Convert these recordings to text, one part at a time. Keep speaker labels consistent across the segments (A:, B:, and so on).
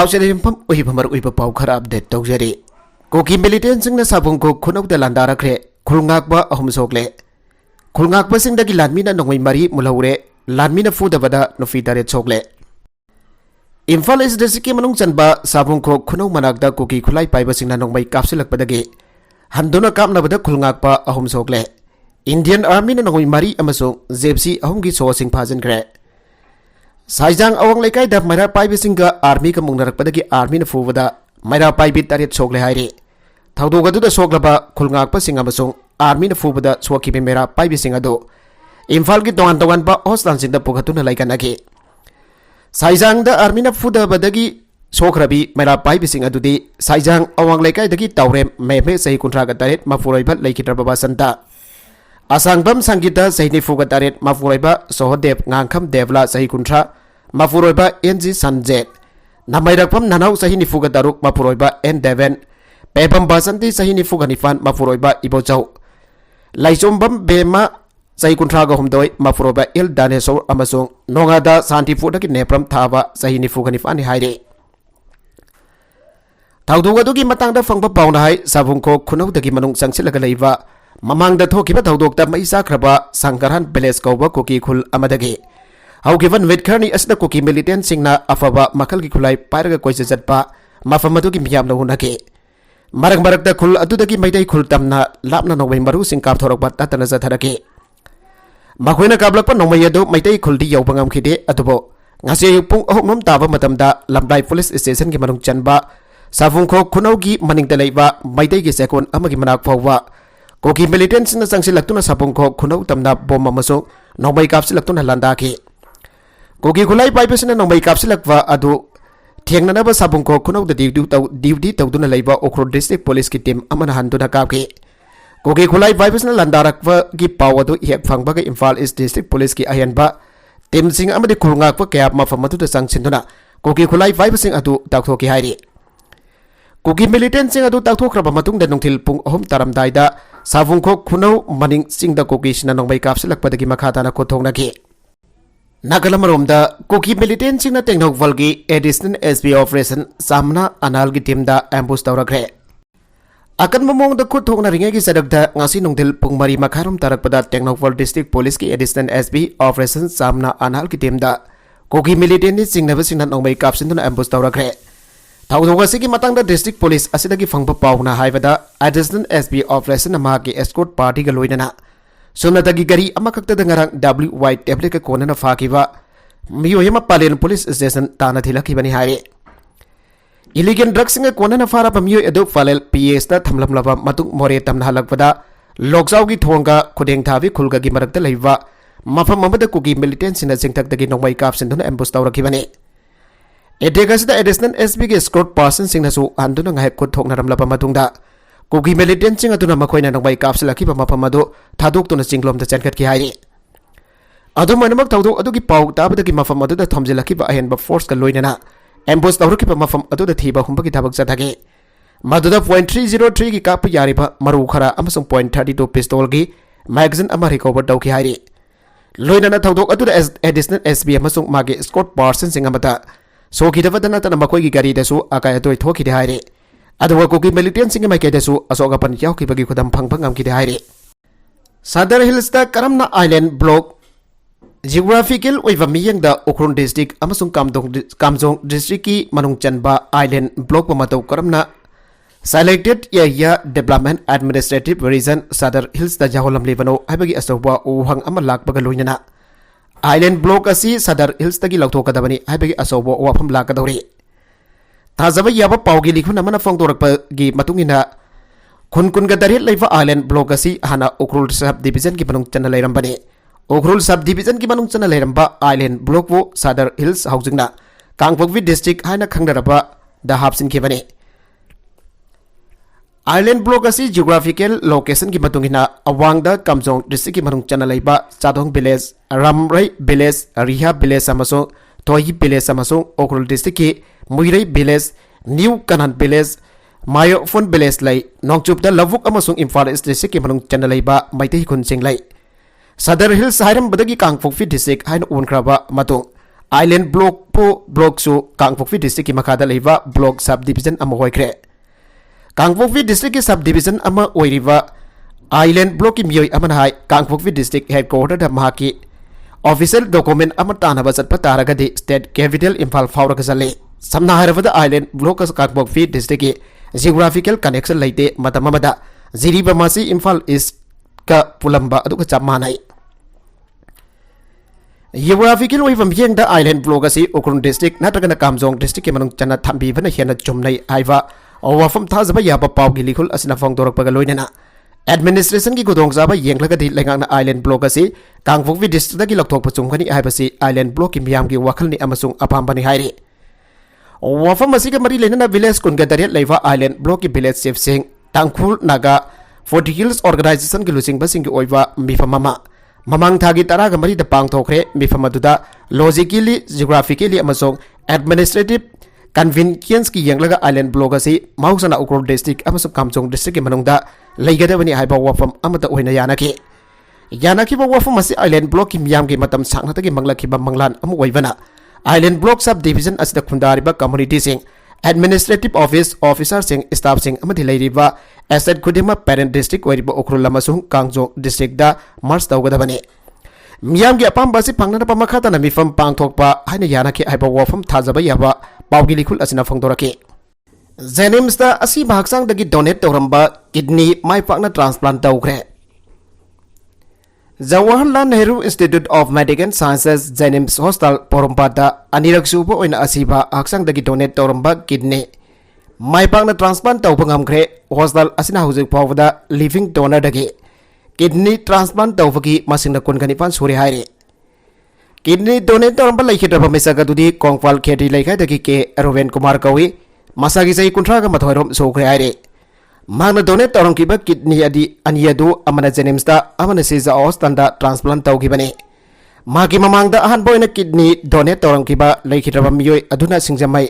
A: पाउचेर युमफम उहिबमर उहिब पाउ खरा अपडेट तौजरी कोकी मिलिटेंट सिंगना साबुंको खुनौदा लांदारखरे खुलंगाकबा अहुम सोकले खुलंगाकबा सिंगदगी लानमीना नोंगमै मरी मुलहौरे लानमीना फुदबदा नुफी तारेत सोकले इम्फाल ईस्ट डिस्ट्रिक्ट की मनुंग चनबा साबुंको खुनौ मनाकदा कोकी खुलाई पाइबा सिंगना नोंगमै कापसिलकपदगी हंदुना कापनबदा खुलंगाकबा अहुम सोकले इंडियन आर्मी ना नोंगमै मरी अमसुंग जेबसी अहुमगी सोसिंग फाजनखरे साइजांग अवंग लेकाई दा मैरा पाइबा सिंगा आर्मी का मुंगनरकपदगी आर्मी ना फुबदा मैरा पाइबी तारेत सोकले हाइरे थौदोग अदुदा सोकलबा खुलंगाकबा सिंग अमसुंग आर्मी ना फुबदा सोकिबे मैरा पाइबी सिंग अदो इम्फाल की तोंगान तोंगानबा हॉस्पिटल सिंगदा पुगतुना लाइकनागी साइजांग दा आर्मी ना फुदबदगी सोखरबी मैरा पाइबी सिंग अदुदी साइजांग अवंग लेकाई दगी तौरेम मेमे सही कुंट्रागा तारेत मफुरैबा लेखिद्रबा संता असंगबम संगीता सही निफुगा तारेत मफुरैबा सोहदेव ngankham devla सही कुंट्रा मफुरैबा एनजी संजेत नमैरकपम ननाउ सही निफुगा दारुक मफुरैबा एन देवेन पेबम बासंती सही निफुगा निफान मफुरैबा इबोचौ लाइचोंबम बेमा सही कुंट्रागा हुमदोय मफुरैबा इल दानेसो अमसों नोंगादा शांतिपुरदगी नेप्रम थाबा सही निफुगा निफान हाइरे थौदोगदुगी मतंगदा फंगबा पाउना हाय साबुंको खुनौदगी मनुंग संगसिलगा लैबा ममांगदा थोकिबा थौदोगदा मई साख्रबा संगरहन विलेज कौबा कोकी खुल अमदगी हौगिवन वेटखरनी असदा कोकी मिलिटेंट सिंगना अफबा मखलगी खुलाई पाइरगा कोइसे चटपा मफम अदुगी मियामना हुनगे मरग मरगदा खुल अदुदगी मैदै खुल तमना लापना नोंमै मरु सिंग कापथोरकबा ततना जथरगे मखोइना काबलकपा नोंमै अदु मैदै खुलदी यौबा ngamkhide अदुबो ngase पुंग अहुमम ताबा मतमदा लमलाई पुलिस स्टेशन की मनुंग चनबा साबुंखो खुनौगी मनिंगदा लैबा मैदैगी सेकोन अमगी मनाक फावबा कोकी मिलिटेंट सिंगना संगसिलक्तुना साबुंखो खुनौ तमना बोम अमसो नोंमै कापसिलक्तुना लांदाखि कोकी खुलाई पाइबसिना नोंमै कापसिलक्वा अदु थेंगननबा साबुंखो खुनौदा ड्यूटी तौदुना लैबा ओखरो डिस्ट्रिक्ट पुलिस की टीम अमना हंदुना कापखि कोकी खुलाई पाइबसिना लांदारकवा की पाव अदु हेक फंगबगा इम्फाल ईस्ट डिस्ट्रिक्ट पुलिस की अयनबा टीम सिंग अमदि खुलंगाकवा कया मफम अदुदा संगसिनदुना कोकी खुलाई पाइबसिंग अदु ताकथोकि हाइरि कोकी मिलिटेंट सिंग अदु ताकथोखरबा मतुंगदा नुंथिल पुंग अहुम तारमदाइदा साबुंखो खुनौ मनिंग सिंगदा कोकी सिना नोंमै कापसिलकपदगी मखाताना कोथोंगनाखि नागलमरोमदा कोकी मिलिटेंट सिंगना टेक्नोवलगी एडिशनल एसपी ऑपरेशन सामना अनाल की टीम दा एम्बुश तौरखरे अकन ममोंगदा खुद थोंगनारिंगे की सड़कदा ngasi नोंदिल पुंग मरी मखारम तारकपदा टेक्नोवल डिस्ट्रिक्ट पुलिस की एडिशनल एसपी ऑपरेशन सामना अनाल की टीम दा कोकी मिलिटेंट नि सिंगनबा सिंगना नोंमै कापसिनदुना एम्बुश तौरखरे थौदोगसी की मतंगदा डिस्ट्रिक्ट पुलिस असिदगी फंगबा पाउना हाइबदा एडिशनल एसपी ऑपरेशन मा की एस्कॉर्ट पार्टी का लोइनना सुमनतगी गरी अमकक्तदा ngarang WY टेबलेट का कोनना फाकिबा मियोयमा पालेन पुलिस स्टेशन ताना थिलखिबनी हाइरे इलीगल ड्रग्स सिंग कोनना फारा मियोय अदु फालेल PS ता थमलमलबा मतुंग मोरे तमना हलकपदा लोकजाव की थोंगा खुदेंग थाबी खुलगा की मरकता लैबा मफम अमदा कुकी मिलिटेंट सिना सिंगथक्तगी नोंमै कापसिनदुना एम्बुश तौरखिबनी एटेगसदा एडिशनल एसपी के स्कॉट पर्सन सिंगनसु हंदुना ngai खुद थोंगनरमलबा मतुंगदा कोकी मिलिटेंट सिंग अदुना मखोइना नोंमै कापसिलखिबा मफम अदु थादोक्तुना चिंगलोमदा चनखटखि हाइरि अदुमनमक थौदोक अदुगी पाउ ताबदगी मफम अदुदा थमजिलखिबा अहेनबा फोर्स का लोइनना एम्बुश तौरखिबा मफम अदुदा थीबा हुंबगी थबक चथगे मदुदा .303 की काप यारिबा मरु खरा अमसुंग .32 पिस्तौल की मैगजीन अमा रिकवर तौखि हाइरि लोइनना थौदोक अदुदा एडिशनल एसपी अमसुंग मागे स्कॉट पर्सन सिंग अमता सोखिदबदना तना मखोइगी गारीदसु अकाय अतोय थोखिदे हाइरि अदुवा कोकी मिलिटेंट सिंग माइकेदसु असोगपन यावखिबगी खुदम फंगफंग ngamखिदे हाइरि सदर हिल्स दा करमना आइलैंड ब्लॉक जियोग्राफिकल ओइबा मियंगदा उखरुल डिस्ट्रिक्ट अमसुंग कामजोंग डिस्ट्रिक्ट की मनुंग चनबा आइलैंड ब्लॉक मतौ करमना selected area development administrative region Sadar Hills दा जाहोलमलिबनो हाइबगी असोबा उहंग अमा लाकबगा लोइनना आइलैंड ब्लॉक असी सदर हिल्स तगी लौथोकदबनी हाइबगी असोबा वाफम लाकदौरी थाजबा याबा पाउगी लिखुन अमना फोंगदोरकपगी मतुंगिना खुनकुनगा दरेट लैबा आइलैंड ब्लॉक असी हाना उखरुल सब डिवीजन की मनुंग चना लैरंबने उखरुल सब डिवीजन की मनुंग चना लैरंबा आइलैंड ब्लॉक वो सदर हिल्स हाउजिंगना कांगपोकवी डिस्ट्रिक्ट हाइना खंगदरबा दा हापसिनखिबने आइलैंड ब्लॉक असी जियोग्राफिकल लोकेशन की मतुंगिना अवांगदा कामजोंग डिस्ट्रिक्ट की मनुंग चना लैबा Chadong village Ramrai village Riha village अमसो तोही विलेज अमसो उखरुल डिस्ट्रिक्ट की Muirei village new Kanan village Mayophon village लै नोंगचुपदा लवुक अमसुंग इम्फाल ईस्ट डिस्ट्रिक्ट की मनुंग चना लैबा मैतै खुनसिंग लै सदर हिल्स हाइरम बदगी कांगपोकवी डिस्ट्रिक्ट हाइन उनख्रबा मतुंग Island Block po Block su Kangpokpi District ki makada leiba Block Subdivision ama hoikre. Kangpokpi District ki Subdivision ama oiriba Island Block ki miyoi ama hai Kangpokpi District Headquarter da mahaki Official Document ama tanaba satpa taragadi State Capital Imphal fauraga sale. Samna hairabada Island Block ka Kangpokpi District ki Geographical Connection leite matamamada Ziriba masi Imphal East ka pulamba aduka chamanai. Geographical way from the Island Block asi Ukrun District natagana Kamjong District ki manung chana thambi bana hiana chumnai aiwa awa from thazaba yaba paw gilikul asina fong dorak pagaloinena administration ki gudong zaba yenglaga di lengang Island Block asi Kangpokpi District ki lokthok pachungkani aibasi Island Block ki miyam ki wakhalni amasung apambani hairi wafam asi ka mari lenana village kun ga dariat leiwa Island Block ki village chief sing Tangkhul Naga 40 Hills Organization ki lusing basing ki oiwa mifamama Mamang thagi taraga mari da pangthokre mifamaduda logically geographically amasong administrative convenience ki yenglaga Island Block asi mausana Ukrul District amasong Kamjong District ki manungda leigadabani haiba wafam amata oina yanaki ba wafam asi Island Block ki miyam ki matam sangna tagi manglaki ba manglan amu oibana Island Block Subdivision asida khundari ba community sing administrative office officer sing staff sing amati leiriba asset khudima parent district oiriba Ukrul amasung Kangjong District da march tawgadabani miyam gi apamba si pangna pa makhata na mifam pangthokpa haina yanaki haiba wafam thajaba yaba pawgili khul asina phangdoraki Jenims da asi bhaksang dagi donate toramba kidney mai pakna transplant tawkre Jawaharlal Nehru Institute of Medical Sciences Jenims Hostel Porompada anirak subo oina asiba haksang dagi donate toramba kidney mai pakna transplant tawba ngamkre hostel asina hujik pawda living donor dagi kidney transplant tawbagi masingna kungani pan suri haire kidney donate toramba laikhidaba misaga dudi kongpal kheti laikha dagi ke Rowen Kumar kawi masagi sai kuntra ga mathoirom sokre haire magna donate torong kiba kidney adi aniadu amana Jenims da amana siza ostanda transplant tawgibani magi mamangda ahan boina kidney donate torong kiba laikhidaba miyoi aduna singjamai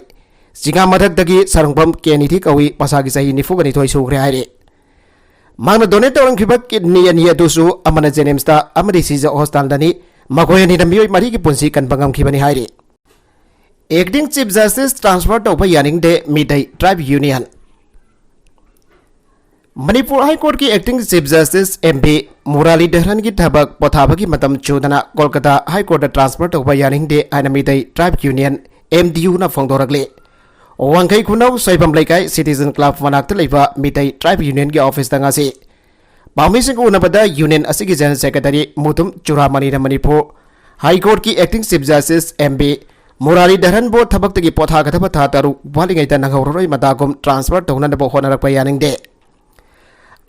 A: Singa madak dagi sarungbam keniti kawi pasagi sahi nifu gani thoi sukre haire magna donate torong kiba kidney aniadu su amana Jenims da amadi siza ostanda ni magoyani da miyoi mari ki punsi kan bangam kibani haire Acting Chief Justice transfer tawba yaning de Midai Tribe Union Manipur High Court ki Acting Chief Justice MB Murali Dhahran ki thabak pothabagi matam chudana Kolkata High Court transfer tawba yaning de aina Midai Tribe Union MDU na phongdorakle Wangkai khunau soibam laikai Citizen Club manakta leiba Midai Tribe Union ki office danga si Pamising unabada Union asigi General Secretary Mutum Churamani na Manipur High Court ki Acting Chief Justice MB Murali Dhahran bo thabak tagi potha gathaba tha taru walingai ta nangauroi madagum transfer tawna na bo honarak yaning de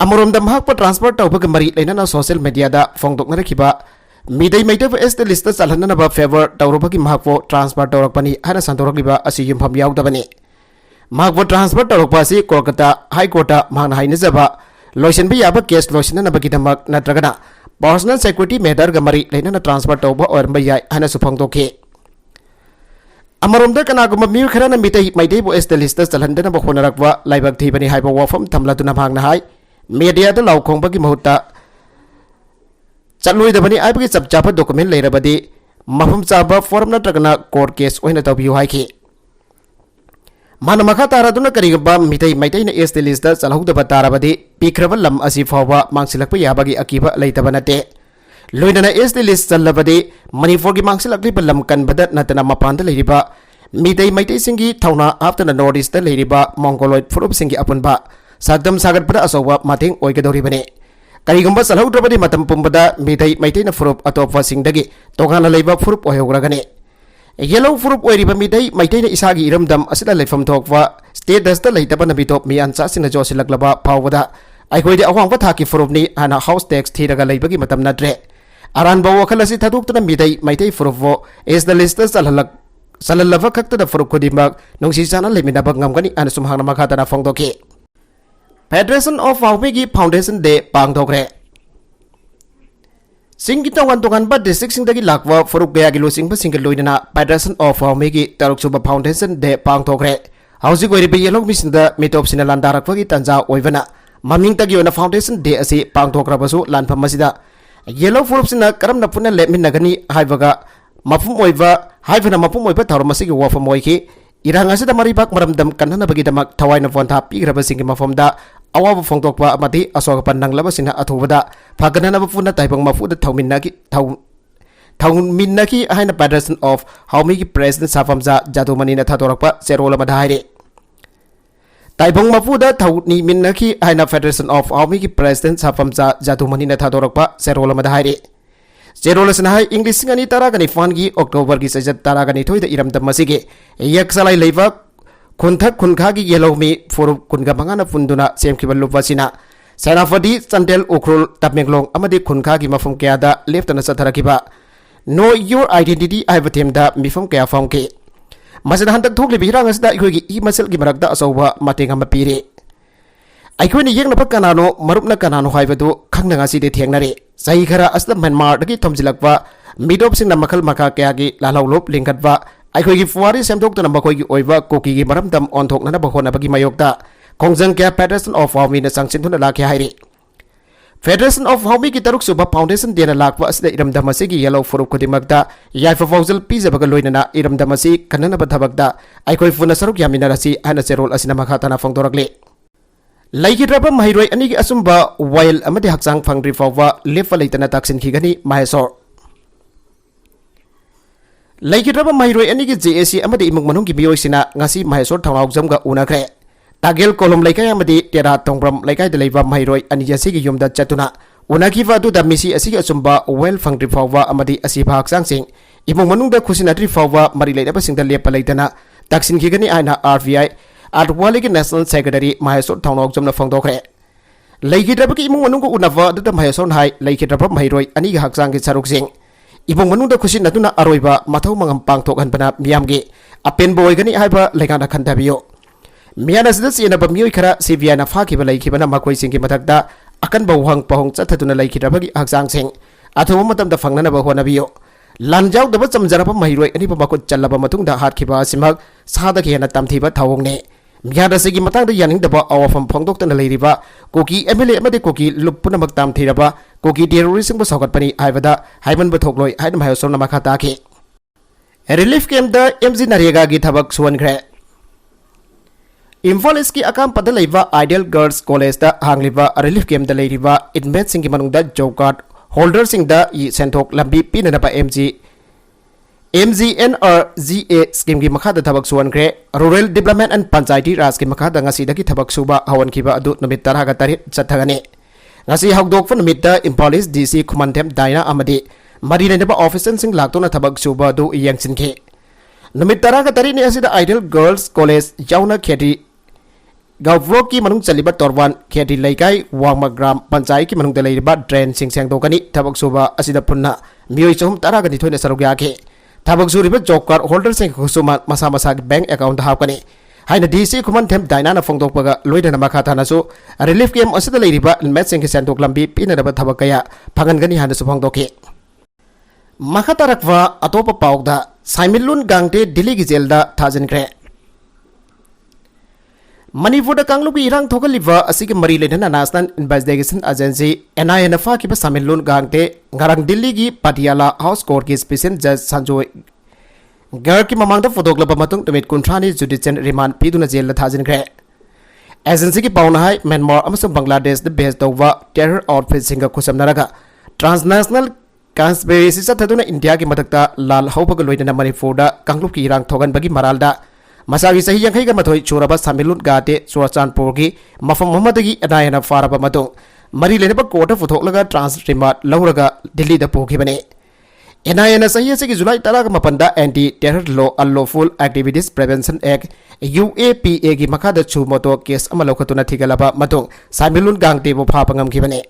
A: Amorom da mahak pa transfer tawba mari leina social media da phongdok na rakhiba midai maita est list chalhanna na ba favor tawrobagi mahak po transfer tawrak pani hana santorakliba asi yumpham yaudabani mahak po transfer tawrak pa si Kolkata High Court da mahna haina jaba loisin bi yaba case loisin na bagi damak natragana personal security matter ga mari leina transfer tawba orba yai hana su phongdokhe Amarom da kana guma mi khara na midai maita bo est list chalhanna na ba khonarakwa laibak thibani haiba wafam thamla tuna bhangna hai media da laukhong bagi mahuta chalui da bani ai bagi chap chapa document leirabadi mafum chaba form na tragana court case oina tabiu haiki mana makha taraduna karigba mitai maitai na est list da chalhau da batarabadi pikraba lam asi fawa mangsilakpa yabagi akiba leitabanate loina na est list chalabadi Manipur gi mangsilakli lam kan badat natana mapanda leiriba mitai maitai singi thauna after na notice da leiriba mongoloid furup singi apunba Sagdam sagat pada asawa mating oigadori bane karigumba salhau drabadi matam pumbada midai maitai na furup atopa singdagi tongana leiba furup oyogragane yellow furup oiriba midai maitai na isagi iramdam asida leifam thokwa state dasta leitaba na bitop mi ansa sina josilaklaba pawada aikhoi awangba thaki furup ni ana house tax thiraga leibagi matam nadre aran ba wakhalasi thaduk tana midai maitai furup vo is the list salalava khakta da furup khodimak nongsi sana lemina bangamgani ana sumhangna makhata na phongdoke Federation of Faumegi Foundation Day Pangdokre Singi tongan tongan ba district sing dagi lakwa furuk gaya gi losing ba single loidana Federation of Faumegi Taruksuba Foundation Day Pangdokre Hausi goi ribe yelong misinda mitop sinalandarak wagi tanja oivana maming tagi ona Foundation Day asi pangdokra basu lanpam masida yellow furup sina karam na puna lepmin nagani haibaga mafum oiva haibana mapum oiba thawram asigi wafam oiki irang asida maribak maramdam kanhanabagidamak thawaina vonta pigrabasingi mafamda awaba phongtokpa amadi asogapan nanglabasina athubada phagananaba puna taibang mafuda thawminnaki haina Federation of Haumi ki President Safamza Jadumani na thatorakpa Cherola madhaire taibang mafuda thawni minnaki haina Federation of Haumi ki President Safamza Jadumani na thatorakpa Cherola madhaire Cherola sanahai English ngani taragani fangi October ki sajat taragani thoida iramdam masige yaksalai leiba kunthak kunkhagi yelomi forum kunga mangana funduna semkhiba lupasina Senafadi Chandel Ukrul Tapmenglong amadi kunkhagi mafum kayada leftana satharakiba Know your identity aiba themda mifam kaya famke masada hantak thokli bihirang asda ikhogi I masal gi marakda asoba mating ama pire aikhoini yengna pa kanano marupna kanano haibadu khangna ngasi de thengnare sai khara asda Myanmar dagi thomjilakwa midop singna makhal makha kaya gi lalawlop lingkatwa aikhogi fuari semthok tana makhoigi oiba koki gi maramdam onthokna ba hona bagi mayokta khongjang kya Federation of Haumi na sangsin thuna lakhe haire Federation of Haumi ki taruk suba foundation dena lakwa asda iramdam asigi yellow furup kodimakta yaifa fauzal pijabaga loinana iramdam asi kanana bathabakta aikhoi funa saruk yaminarasi hana Cherol asina makhatana fongdorakle Laikidraba mahiroi anigi asumba while amadi haksang phangri fawwa lefa leitana taksin khigani mahesor Laikidraba mahiroi anigi JAC amadi imung manung ki biyoisina ngasi mahesor thawang jamga unakre Tagel kolom laikai amadi tera tongbram laikai de leiba mahiroi anijasi ki yumda chatuna unakiva du da misi asigi asumba well phangri fawwa amadi asiba haksang sing imung manung da khusinatri fawwa mari leidaba singda lepa leitana taksin khigani aina RVI Adwali ki National Secretary Mahesor Thongnok Jomna Fongdokre Laikidraba ki imung manung ko unava da Mahesor hai Laikidraba mahiroi ani ga haksang ki saruk sing imung manung da khusin natuna aroiba mathau mangam pangthok hanbana miyamgi apen boy gani haiba laikana khandabiyo Miana sida sina ba mioi khara CVI na phaki ba laikibana makoi sing ki mathakda akan ba wang pahong chathatuna laikidraba ki haksang sing athoba matam da fangnana ba honabiyo lanjau da ba chamjaraba mahiroi ani ba makot challaba matung da hatkhiba simak sada ki hena tamthiba thawongne Miada segi matang da yaning daba awafam phongdok tana leiriba koki MLA amade koki lupuna maktam thiraba koki terrorism ba sokat pani haibada haiman ba thokloi haidam hayosor na makha ta ki relief camp da MG Narega gi thabak suwankhre Imphal East ki akam pada leiba Ideal Girls College da hangliba relief camp da leiriba inmate sing ki manung da job card holder sing da I senthok lambi pinana ba MGNRGA scheme ki makha da thabak suwankhre Rural Development and Panchayati Raj ki makha da ngasi da ki thabak suba hawan khiba adu numit taraga tarit chathagani ngasi hawdok fa numit da Imphal East DC Khumanthem Daina amadi marina ba officer sing laktona thabak suba du yangsin ke numit taraga tarit ni asida Ideal Girls College jauna kheti Gavlok ki manung chaliba torwan kheti laikai wangma gram panchayat ki manung da leiba drain sing sang dokani thabak suba asida punna mioi chom taraga ni thoina sarugya ke Thabak suriba job card holder sing khusuma masa bank account hapkani haina DC Khumanthem Daina na fongdokpaga loidana makhathana su relief camp asida leiriba inmate sing sentok lambi pinadaba thabak kaya phangangani hana su fongdoke makhatarakwa atopa paukda Saimilun gangte Delhi gi jail da thajinkre Manipur da kanglubi irang thogaliba asigi mari leidana National Investigation Agency NIA na fa ki ba Saimilun gangte ngarang Delhi gi Patiala House Court ki special judge Sanjoy Gar ki mamang da fotoglaba matung tumit kuntrani judicial remand piduna jail la thajinkre agency ki pauna hai Myanmar amasung Bangladesh da base tawwa terror outfit singa khusamnaraga transnational conspiracy chathaduna India ki matakta lal haubaga loidana Manipur da kanglup ki irang thogan bagi maralda Masagi sahi yang kai ga mathoi churaba Saimilun gate Churachandpur ki mafam Muhammadagi anayana faraba matung mari lenaba court futhok laga transremand lauraga Delhi da pokhibane anayana sahi se ki July 18 da Anti Terror Law Unlawful Activities Prevention Act UAPA ki makha da chumoto case ama lokhatuna thigalaba matung Saimilun gangte bo phapangam khibane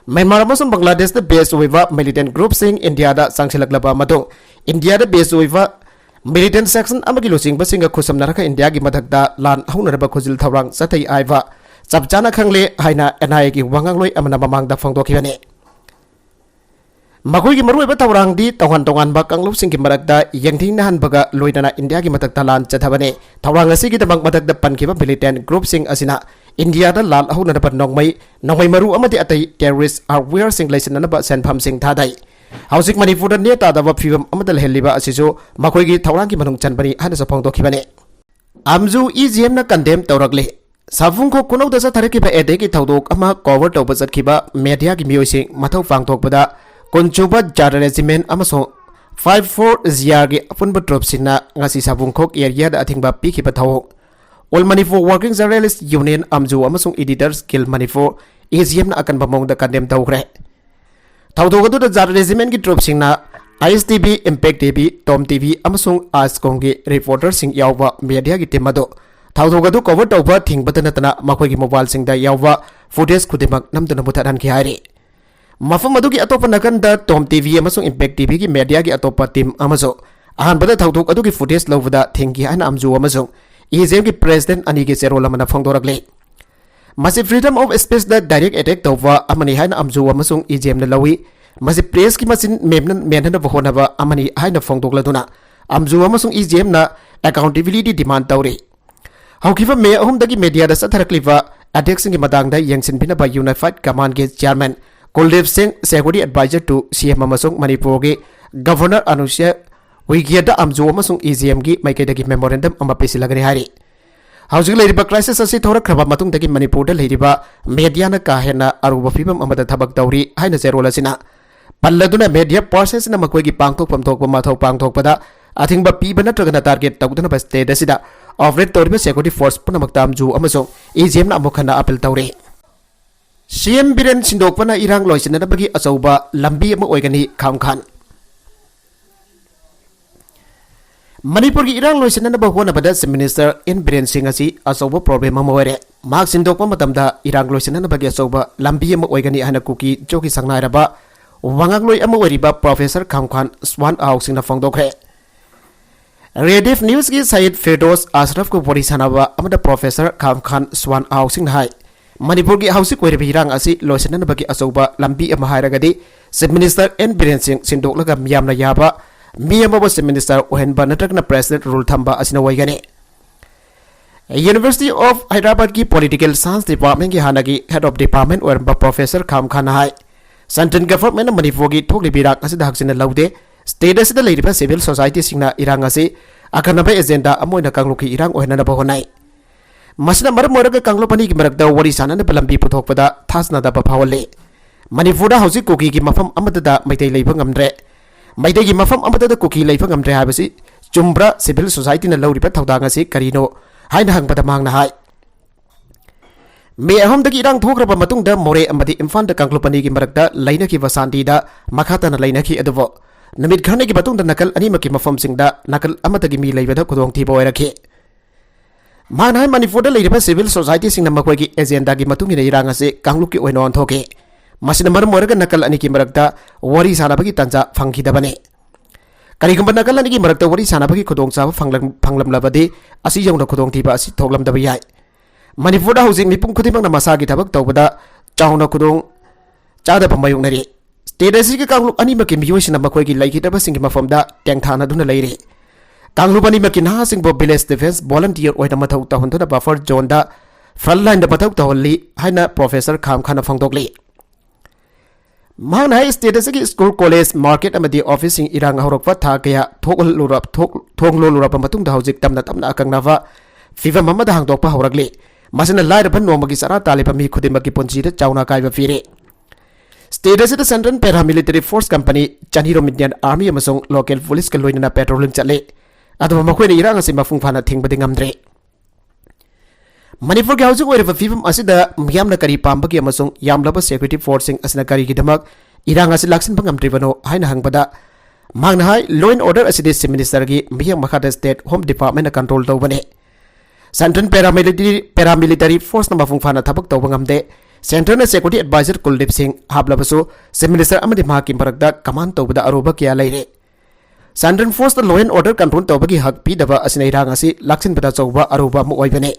A: Myanmar amasung Bangladesh da base oiba militant group sing India da sangsilaklaba matung India da base oiba Militant section amagi losing basinga khusam naraka India gi mathakda lan haunaraba khojil thawrang chathai aiwa chapchana khangle haina NIA gi wangangloi amana mamangda phongdokhibane Makoi gi marui ba thawrang di tongan ba kanglup sing gi marakda yengthing na hanbaga loidana India gi mathakda lan chathabane thawrang asi gi tabang mathakda pankhiba militant group sing asina India da lal haunaraba Nongmei maru amadi atai terrorist aware sing laisanana ba senpham sing thadai ꯍꯧꯖꯤꯛ ꯃꯅꯤꯄꯨꯔꯗ net ꯇꯥꯗꯕ ꯐꯤꯕꯝ ꯑꯃꯗ ꯂꯩꯍꯜꯂꯤꯕ ꯑꯁꯤꯁꯨ ꯃꯈꯣꯏꯒꯤ ꯊꯧꯔꯥꯡꯒꯤ ꯃꯅꯨꯡ ꯆꯟꯕꯅꯤ ꯍꯥꯏꯅꯁꯨ ꯐꯣꯡꯗꯣꯛꯈꯤꯕꯅꯤ ꯑꯝꯖꯨ ꯏꯖꯤꯑꯦꯝꯅ ꯀꯟꯗꯦꯝ ꯇꯧꯔꯛꯂꯤ ꯁꯥꯐꯨꯡꯈꯣ ꯈꯨꯅꯧꯗ ꯆꯠꯊꯔꯛꯈꯤꯕ ꯑꯦꯇꯦꯛꯀꯤ ꯊꯧꯗꯣꯛ ꯑꯃ ꯀꯣꯚꯔ ꯇꯧꯕ ꯆꯠꯈꯤꯕ ꯃꯦꯗꯤꯌꯥꯒꯤ ꯃꯤꯑꯣꯏꯁꯤꯡ ꯃꯊꯧ ꯄꯥꯡꯊꯣꯛꯄꯗ ꯀꯨꯟꯁꯨꯕ ꯖꯥꯔ ꯔꯦꯖꯤꯃꯦꯟ ꯑꯃꯁꯨꯡ 54 ꯖꯤꯌꯥꯔꯒꯤ ꯑꯄꯨꯟꯕ ꯇ꯭ꯔꯨꯞꯁꯤꯡꯅ ꯉꯁꯤ ꯁꯥꯐꯨꯡꯈꯣꯛ ꯑꯦꯔꯤꯌꯥꯗ ꯑꯊꯤꯡꯕ ꯄꯤꯈꯤꯕ ꯊꯧꯑꯣꯡ ꯑꯣꯜ ꯃꯅꯤꯄꯨꯔ ꯋꯥꯔꯀꯤꯡ ꯖꯔꯅꯦꯂꯤꯁꯠ ꯌꯨꯅꯤꯌꯟ ꯑꯝꯖꯨ ꯑꯃꯁꯨꯡ ꯏꯗꯤꯇꯔꯁ ꯒꯤꯜ ꯃꯅꯤꯄꯨꯔ ꯏꯖꯤꯑꯦꯝꯅ ꯑꯀꯟꯕ ꯃꯑꯣꯡꯗ ꯀꯟꯗꯦꯝ ꯇꯧꯈ꯭ꯔꯦ ꯊꯧꯗꯣꯛ ꯑꯗꯨꯗ ꯖꯥꯔ ꯔꯦꯖꯤꯃꯦꯟꯒꯤ ꯇ꯭ꯔꯨꯞꯁꯤꯡꯅ ISTV, Impact TV, Tom TV ꯑꯃꯁꯨꯡ ASCOMꯒꯤ ꯔꯤꯄꯣꯔꯇꯔꯁꯤꯡ ꯌꯥꯎꯕ ꯃꯦꯗꯤꯌꯥꯒꯤ ꯇꯤꯝ ꯑꯗꯨ ꯊꯧꯗꯣꯛ ꯑꯗꯨ ꯀꯣꯚꯔ ꯇꯧꯕ ꯊꯤꯡꯕꯇ ꯅꯠꯇꯅ ꯃꯈꯣꯏꯒꯤ ꯃꯣꯕꯥꯏꯜꯁꯤꯡꯗ ꯌꯥꯎꯕ ꯐꯨꯇꯦꯖ ꯈꯨꯗꯤꯡꯃꯛ ꯅꯝꯗꯨꯅ ꯃꯨꯊꯠꯍꯟꯈꯤ ꯍꯥꯏꯔꯤ ꯃꯐꯝ ꯑꯗꯨꯒꯤ ꯑꯇꯣꯞꯄ ꯅꯥꯀꯟꯗ Tom TV ꯑꯃꯁꯨꯡ Impact TVꯒꯤ ꯃꯦꯗꯤꯌꯥꯒꯤ ꯑꯇꯣꯞꯄ ꯇꯤꯝ ꯑꯃꯁꯨ ꯑꯍꯥꯟꯕꯗ ꯊꯧꯗꯣꯛ ꯑꯗꯨꯒꯤ ꯐꯨꯇꯦꯖ ꯂꯧꯕꯗ ꯊꯤꯡꯈꯤ ꯍꯥꯏꯅ ꯑꯝꯖꯨ ꯑꯃꯁꯨꯡ ꯏꯖꯤꯑꯦꯝꯒꯤ ꯄ꯭ꯔꯦꯁꯤꯗꯦꯟꯠ ꯑꯅꯤꯒꯤ ꯆꯦꯔꯣꯜ ꯑꯃꯅ ꯐꯣꯡꯗꯣꯔꯛꯂꯤ ꯃꯁꯤ ꯐ꯭रीडम ऑफ स्पीचꯗ डायरेक्ट अटैक तौबा अमनी हाइना अमजू अमसुंग इजेमना लवी मसी प्रेस की मसिन मेननब होनबा अमनी हाइना फोंदोक्लदुना अमजू अमसुंग इजेमना अकाउंटेबिलिटी डिमांड तौरी हौकिबा मे अहुमदगी मीडियादा सथरक्लिबा अध्यक्षिंग मदांगदा यंगसिनबिनबा यूनाइटेड कमांड के chairman Kuldeep Singh security adviser to CM अमसुंग मणिपुर के गवर्नर अनुसुया विगियदा अमजू अमसुंग इजेम की माइकेदगी मेमोरेंडम अमा पेसिलगने हारी हौजिक लेरिबा क्राइसिस असि थोरखरबा मतुंगदगी मणिपुरदा लेरिबा मीडियाना का हेना अरुबा फिबम अमदा थबक तौरी हाइना जेरोल असिना पल्लदुना मीडिया पर्सन्सना मखोइगी पांगथोकफम थोकबा माथौ पांगथोकपदा अथिंगबा पीबा नत्रगना टारगेट तौदुना स्टेट असिदा ऑपरेट तौरिबा सेक्यूरिटी फोर्स पुनमक तामजू अमसुंग इजेमना अमुखना अपील तौरी सीएम बिरेन सिंदोकपना इरांग लोइसिनबगी अचौबा लंबी अमा ओइगनी खामखान मणिपुर की इरांग लोइसिनब होनबदा chief minister N Biren Singh असि अचौबा प्रॉब्लम अमा ओइरे मार्क सिंदोकपा मतमदा इरांग लोइसिनबगी अचौबा लंबी अमा ओइगनी हाना कुकी जोगी संगनाइरबा वांगांगलोइ अमा ओइरिबा प्रोफेसर खामखान स्वान आउसिंगना फोंदोखरे रेडिफ न्यूज की सईद फिरदोस अशरफ को वरी सानबा अमदा प्रोफेसर खामखान स्वान आउसिंग हाई मणिपुर की हाउसिक ओइरिबा इरांग असि लोइसिनबगी अचौबा लंबी अमा हाइरगदी chief minister N Biren Singh सिंदोकलगा मियामना याबा मियामबो चीफ मिनिस्टर ओहेनबा नत्रगना प्रेसिडेंट रूल थंबा असिना वैगने यूनिवर्सिटी ऑफ हैदराबाद की पॉलिटिकल साइंस डिपार्टमेंट की हानागी हेड ऑफ डिपार्टमेंट ओरबा प्रोफेसर खामखान हाई सेंट्रल गवर्नमेंट मणिपुर की थोकलिबा इरांग असिदा हक्सिना लौदे स्टेट असिदा लेरिबा सिविल सोसाइटी सिंगना इरांग असि अखनबा एजेंडा अमोइना कांगलुकी इरांग ओहेननबा होनाई मसना मरम ओरगा कांगलोपनी की मरकदा वरी साननबा लंबी पुथोकपदा थासनादबा फावले मणिपुरदा हौजिक कुकी की मफम अमददा मैतै लेबा ngamdre मैतै की मफम अमददा कुकी लेबा ngamdre हाबसि चुम्ब्रा सिविल सोसाइटी ना लौरिबा थौदांग असि करिनो हाइना हंगबदा मांगना हाई मे अहमदगी इरांग थोक्रबा मतुंगदा मोरे अमदि इम्फालदा कांगलोपनी की मरकदा लैनखिबा शांतिदा मखातना लैनखि अदुबो नमित खरने की मतुंगदा नकल अनिमकी मफमसिंगदा नकल अमदगी मी लेबदा खुदोंगथिबा ओइरखि माना मणिपुरदा लेरिबा सिविल सोसाइटी सिंगना मखोइगी एजेंडा की मतुंगिना इरांग असे कांगलुकी ओइना ओंथोके मसिना मरम ओरगा नकल अनिकी मरकदा वरी सानाबगी तंजा फंगखिदबने करिगुंबा नकल अनिकी मरकदा वरी सानाबगी खुदोंचाबा फंगलमलबदि असि यौना खुदोंथिबा असि थोगलमदबा याय मणिपुरदा हौजिक मिपुम खुदिमकना मसागी थबक तौबदा चाउना खुदों चादबा मायुंगनरि स्टेट असिगी कांगलुप अनिमकी मियोइसिना मखोइगी लैखिदबसिंगी मफमदा टेंगथानादुना लैरे कांगलुप अनिमकी नाहासिंगबो विलेज डिफेंस वॉलंटियर ओइना मथौ तहनदुना बफर जोनदा फ्रंट लाइन दा मथौ तहल्ली हाइना प्रोफेसर खामखाना फोंदोकली माना स्टेट असिगी स्कूल कॉलेज मार्केट अमदी ऑफिसिंग इरांग हौरकपा था कया थोंगलोलुरप मतुंगदा हौजिक तमना तमना अकंगनावा फिवम अमदा हांगदोकपा हौरगले मसना लाइरबा नोमगी सरा तालिबा मी खुदिमकी पुंजीदा चाउना काइबा फिरे स्टेट असिदा सेंट्रल पैरामिलिटरी फोर्स कंपनी चनीरो इंडियन आर्मी अमसुंग लोकल पुलिस का लोइनना पेट्रोलिंग चले अदुबा मखोइना इरांग असि मफुंग फाना थिंगबदि ngamdre मणिपुर के हाउसिंग ओइरबा फिवम असिदा मियामना करी पामबगी अमसुंग यामलबा सेक्यूरिटी फोर्सिंग असिना करीगिदमक इरांग असि लाक्सिनबा ngamdribano हाइना हंगबदा मांगना हाई लॉ एंड ऑर्डर असिदि चीफ मिनिस्टर की मियम मखादा स्टेट होम डिपार्टमेंट कंट्रोल तौबने सेंट्रल पैरामिलिटरी फोर्स ना मफुंग फाना थबक तौबा ngamde central security adviser Kuldeep Singh हाबलबसु चीफ मिनिस्टर अमदि माकी मरकदा कमांड तौबदा अरुबा किया लैरे central force law and order control तौबगी हक पीदबा असिना इरांग असि लाक्सिनबदा चौबा अरुबा मु ओइबने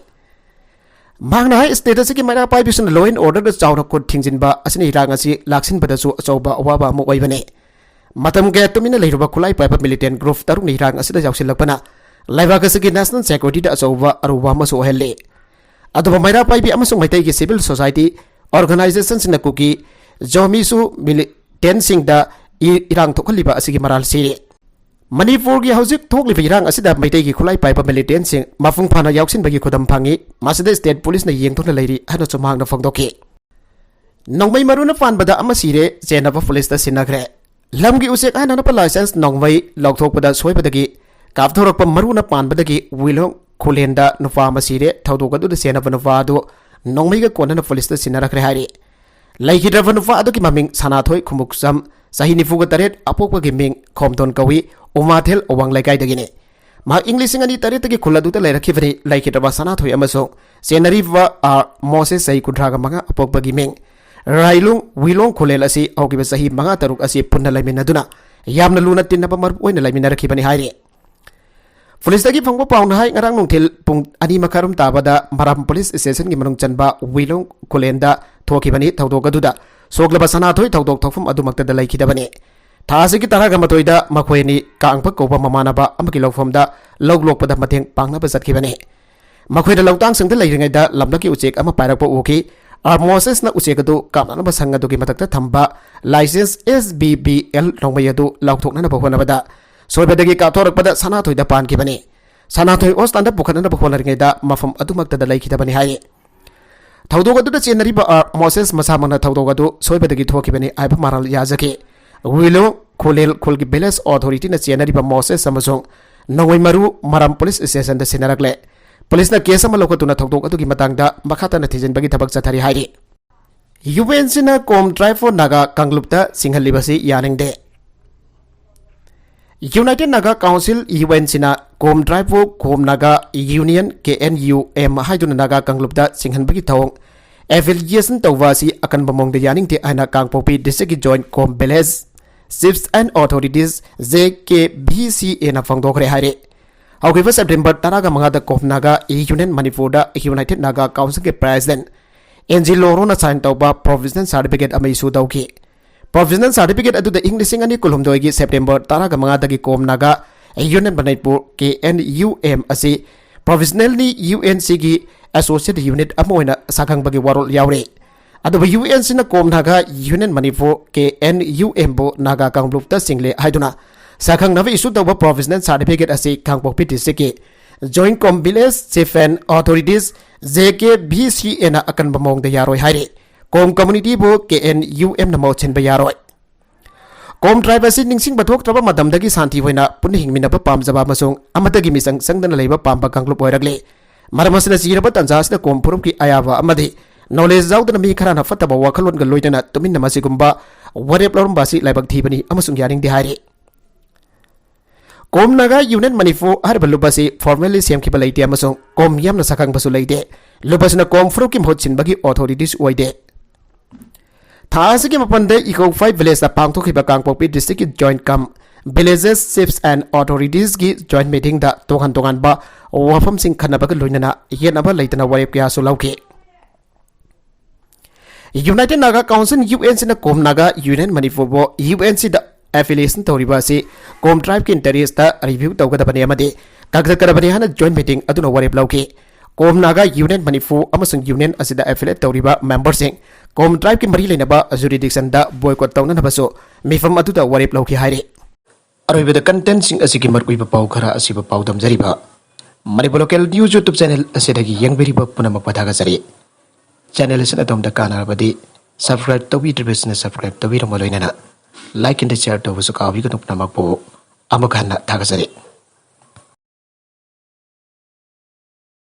A: मांगना हाई स्टेट असिगी मैरा पाइबिसन लॉ एंड ऑर्डर चाउना खुद थिंजिनबा असिना इरांग असि लाक्सिनबदासु अचौबा अवाबा मु ओइबने मतम के तुमिना लेरुबा खुलाई पाइबा मिलिटेंट ग्रुप तरुक इरांग असिदा जाउसिलकपना लाइबाक असिगी नेशनल सिक्योरिटी अचौबा अरुबा मसु ओहेले अदुबा मैरा पाइबी अमसुंग मैतै की सिविल सोसाइटी ऑर्गेनाइजेशन सिंह कुकी जोमीसु मिलिटेंट सिंह दा irang thokhaliba asigi maral sire Manipur gi hauzik thokliba irang asida maitai gi khulai paipa militant sing mafung phana yauksin bagi khudam phangi masida state police na yeng thokna leiri hanu chumang na phangdoki Nongmei maruna panbada ama sire chennaba police ta sinnakhre lamgi usek ana na license Nongmei lokthokpada soibadagi kapthorokpa maruna panbadagi wilong khulenda nufa ama sire thawdokadu da senaba nufa adu Nongmei ga kona na police ta sinnakhre hari Laikhidrava nufa adu ki maming sanathoi khumuksam sahi nifuga taret apokpa gi ming khomton kawi umathel owang laikai dagine ma english ngani taret gi khuladu ta lairakhiwani laikhidrava sanathoi amaso senariva a moses sai kudraga manga apokpa gi ming railung wilong khulel asi augiba sahi manga taruk asi punna laiminaduna yamna luna tinna pamar oina laiminarakibani haire Police dagi phangba pauna hai ngarang nungthil pung ani makarum tabada maram police station gi manung chanba wilong khulenda thokibani thawdogaduda soglaba sanathoi thawdok thokfum adumakta da laikhidabani thasi gi taraga matoida makhoini kangpa koba mamanaba amaki lawfamda loglokpada mateng pangnaba jatkibani makhoida lawtang singda leiringaida lamlaki uchek ama pairakpa uki Moses na uchekadu kamnanaba sangadu gi matakta thamba license SBBL nongmayadu lawthoknana bahonabada soibadagi kapthorakpada sanathoi pan kibani sanathoi ostanda pukhanana baholaringaida mafam adumakta da laikhidabani hai thawdogadu da chenariba Moses masamana thawdogadu soibadagi thokibani aiba maral yazake wilo khulel khulgi balance authority na chenariba Moses samasong nongoi maru maram police station da sinarakle police na case ama lokotuna thawdogadu gi matangda makhata na thijenbagi thabak chathari hairi UNC na kom drive for naga kanglupta singhalibasi yaningde United Naga Council UNC na kom drive for kom naga union KNUM haiduna naga kanglupta singhanbagi thawng affiliation tawasi akan bamongda yaningte aina kangpopi district joint kom village chiefs and authorities JKBCA na phangdokhre haire However, September taraga mangada Kopnaga Union Manipurda United Naga Council ke President NG Loro na sign tauba provisional certificate ama issue dauki provisional certificate adu the English ani kulumdoi gi September taraga mangada gi Kopnaga Union Manipur KNUM asi provisionally UNC gi associate unit amoina sakang bagi warol yaure adu UNC na Kopnaga Union Manipur KNUM bo naga kanglupta single haiduna Sakang navi isu tawba provisional certificate asi kangpokpi district joint com village chief and authorities JKBCA na akan bamong da yaroi haire kom community bo KNUM na mau chen ba yaroi kom tribe asi ningsing bathok traba madam dagi santi hoina pun hingmina ba pamjaba masung amatagi misang sangdana leiba pamba kanglup oiragle maramasna siraba tanjas na kom purum ki ayaba amadi knowledge zawdana mi khara na fataba wakhalon ga loidana tumin namasi gumba warep lorum basi laibak thibani amasung yaring di haire Kom naga Union Manipur harba lubasi formally semkiba leite amasong kom yamna sakang basu leite lubasna kom frukim hotsin bagi authorities oide Thasigi mapande Eco 5 village da pangtokhiba kangpokpi district joint kam villages chiefs and authorities gi joint meeting da tongan ba wafam sing khanaba ga loinana yenaba leitana warep kya so lauke United Naga Council UNC na kom naga Union Manipur bo UNC da affiliation tawriba si kom tribe ki interest ta review tawgadabani amade kagzakarabani hana joint meeting aduna warep lauki kom naga Union Manipur amasung union asida affiliate tawriba members sing kom tribe ki mari leinaba jurisdiction da boycott tawna nabaso mifam aduda warep lauki haire aroibeda content sing asigi markuiba pau khara asiba pau damjariba Manipur local news YouTube channel asidagi yangberiba punamak pathaga sari channel asina tomda kanarabadi subscribe tawi business subscribe tawi ramoloinana like and share to wasu kawi ko namak po amagana thagazare